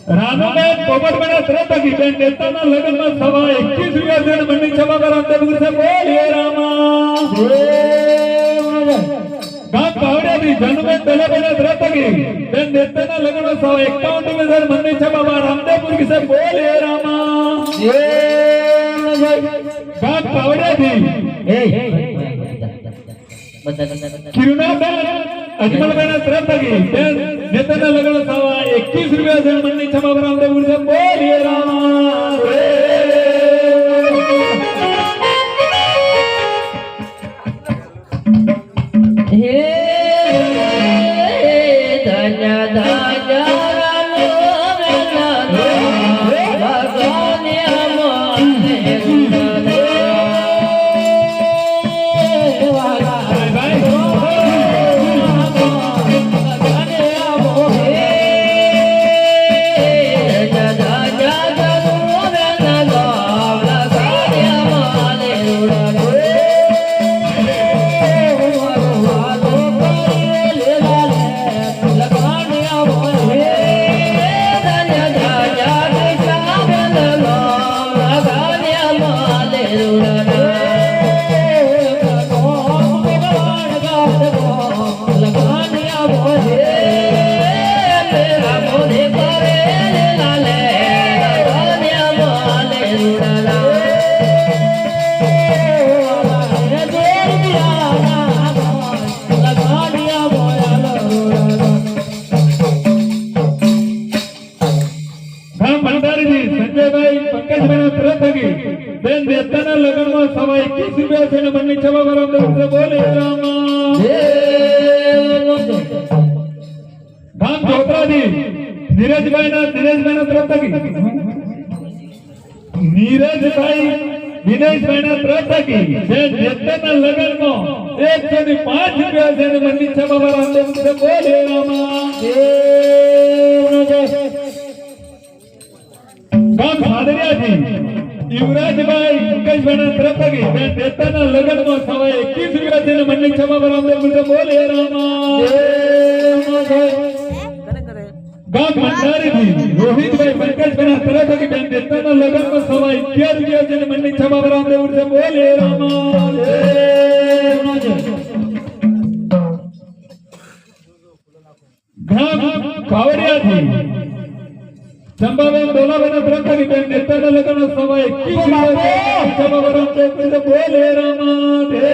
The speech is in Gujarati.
રાનુબેન પોપટબેન ત્રેતકી બેન નેતાના લગ્નમાં સવા 21 રૂપિયા છે મંડી છવા કરા દેવ છે બોલે રામા ગામ કાવડિયાથી જનબેન બેલેબેન ત્રેતકી બેન નેતાના લગ્નમાં સવા 51 રૂપિયા મંડી છવા રામદેવપુર છે બોલે રામા ગામ કાવડિયાથી કિરુનાબેન અજમલબેન ત્રેતકી બેન નેતાના લગ્ન સવા 21 રૂપિયા છે મંડી છવા રામદેવપુર છે બોલે રામા બેન નેતાના લગ્નમાં સવા 21 રૂપિયા છે મંડી છવા રામદેવપુર બોલે રામા ગામ ચોપરાથી નીરજભાઈ ત્રેતકી નીરજભાઈ દિનેશભાઈ ત્રેતકી બેન નેતાના લગ્નમાં 105 રૂપિયા છે મંડી છવા રામદેવપુર બોલે રામા ગામ સાદરિયાથી યુવરાજભાઈ મુકેશભાઈ ત્રેતકી બેન નેતાના લગ્નમાં સવા 21 રૂપિયા છે મંડી છવા રામદેવપુર બોલે રામા ગામ મંડારીથી રોહિતભાઈ પંકજભાઈ ત્રેતકી બેન નેતાના લગ્નમાં સવા 11 રૂપિયા છે મંડી છવા રામદેવપુર બોલે રામા ગામ કાવડિયાથી ચંબાબેન ડોલાબેન ત્રેતકી બેન નેતાના લગ્નમાં સવા 21 રૂપિયા બોલે રામા દેવ